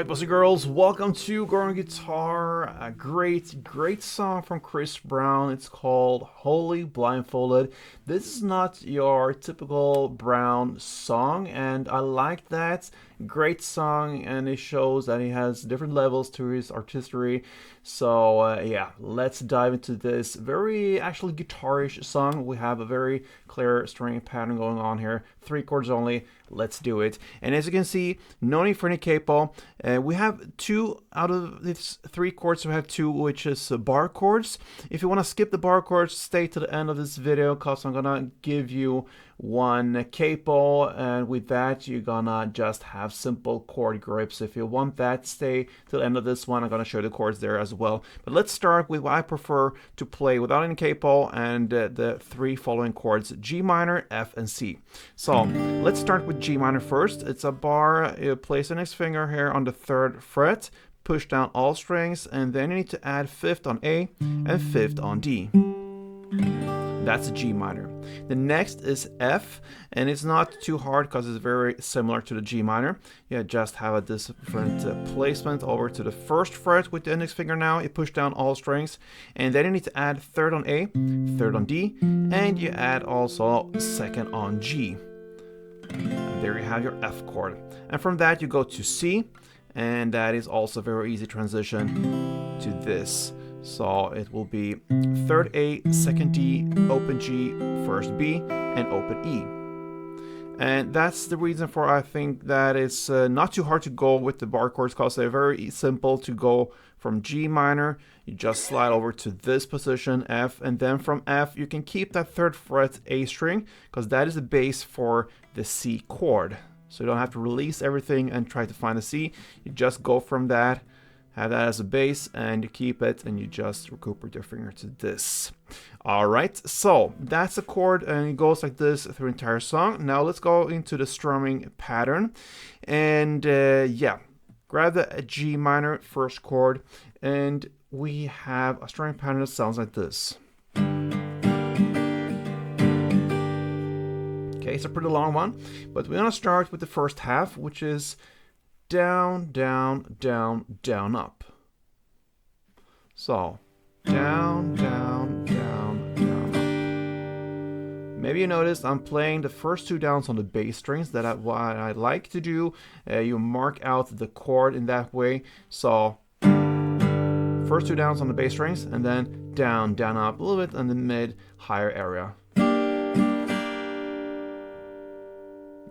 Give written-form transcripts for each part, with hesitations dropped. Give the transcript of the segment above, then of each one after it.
Alright, boys and girls, welcome to Growing Guitar. A great song from Chris Brown. It's called Holy Blindfolded. This is not your typical Brown song, and I like that. Great song, and it shows that he has different levels to his artistry. So yeah, let's dive into this very actually guitarish song. We have a very clear string pattern going on here. 3 chords only. Let's do it. And as you can see, no need for any capo. We have 2 out of these 3 chords. We have 2, which is bar chords. If you want to skip the bar chords, stay to the end of this video, because I'm gonna give you 1 capo, and with that you're gonna just have simple chord grips. If you want that, stay to the end of this one. I'm gonna show the chords there as well. But let's start with what I prefer to play without any capo, and the 3 following chords: G minor, F, and C. So let's start with G minor first. It's a bar. You place the next finger here on the 3rd fret, push down all strings, and then you need to add 5th on A and 5th on D. That's a G minor. The next is F, and it's not too hard because it's very similar to the G minor. You just have a different placement over to the 1st fret with the index finger. Now you push down all strings, and then you need to add 3rd on A, 3rd on D, and you add also 2nd on G. And there you have your F chord. And from that you go to C, and that is also a very easy transition to this. So it will be 3rd A, 2nd D, open G, 1st B, and open E. And that's the reason for I think that it's not too hard to go with the bar chords, because they're very simple to go from G minor. You just slide over to this position, F, and then from F you can keep that 3rd fret A string, because that is the base for the C chord. So you don't have to release everything and try to find a C. You just go from that, have that as a base, and you keep it, and you just recuperate your finger to this. Alright, so that's a chord, and it goes like this through the entire song. Now let's go into the strumming pattern. And yeah, grab the G minor 1st chord, and we have a strumming pattern that sounds like this. Okay, it's a pretty long one, but we're gonna start with the first half, which is down, down, down, down, up. So down, down, down, down, up. Maybe you noticed I'm playing the first 2 downs on the bass strings. That's what I like to do. You mark out the chord in that way. So first 2 downs on the bass strings, and then down, down, up, a little bit in the mid, higher area.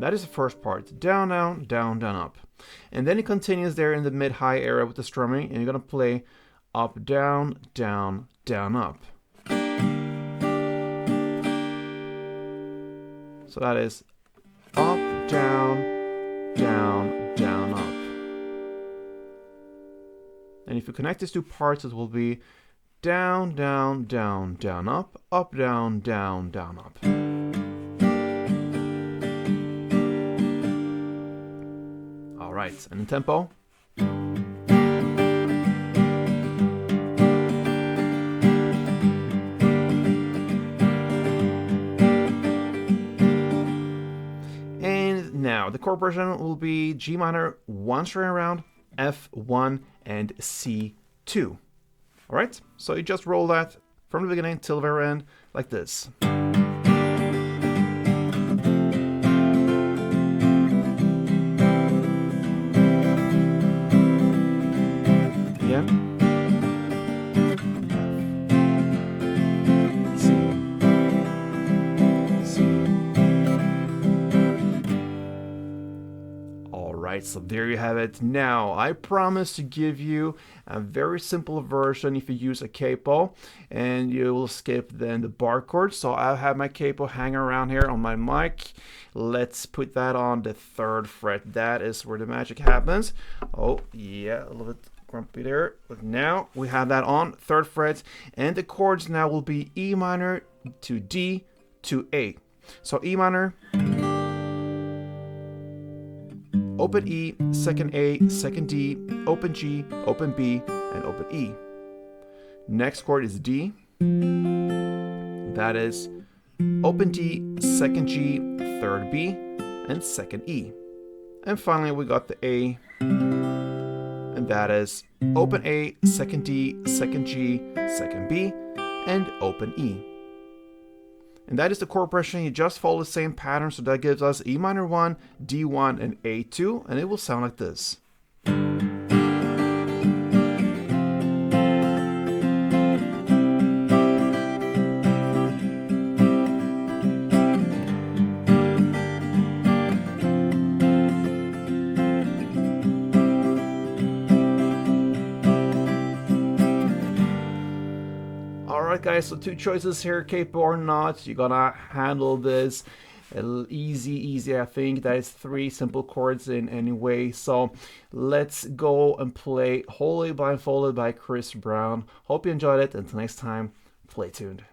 That is the first part. Down, down, down, down, up. And then it continues there in the mid-high area with the strumming, and you're going to play up, down, down, down, up. So that is up, down, down, down, up. And if you connect these 2 parts, it will be down, down, down, down, up, down, down, down, up. Alright, and the tempo. And now the chord progression will be G minor 1 string around, F1, and C2. Alright, so you just roll that from the beginning till the very end like this. So there you have it. Now I promise to give you a very simple version if you use a capo, and you will skip then the bar chord. So I have my capo hanging around here on my mic. Let's put that on the 3rd fret. That is where the magic happens. Oh yeah, a little bit grumpy there, but now we have that on 3rd fret, and the chords now will be E minor to D to A. So E minor, open E, 2nd A, 2nd D, open G, open B, and open E. Next chord is D. That is open D, 2nd G, 3rd B, and 2nd E. And finally we got the A, and that is open A, second D, second G, second B, and open E. And that is the chord progression. You just follow the same pattern, so that gives us E minor 1, D1, and A2, and it will sound like this. Alright guys, so two choices here, capo or not. You're gonna handle this easy, I think. That is 3 simple chords in any way. So let's go and play Wholly Blindfolded by Chris Brown. Hope you enjoyed it. Until next time, play tuned.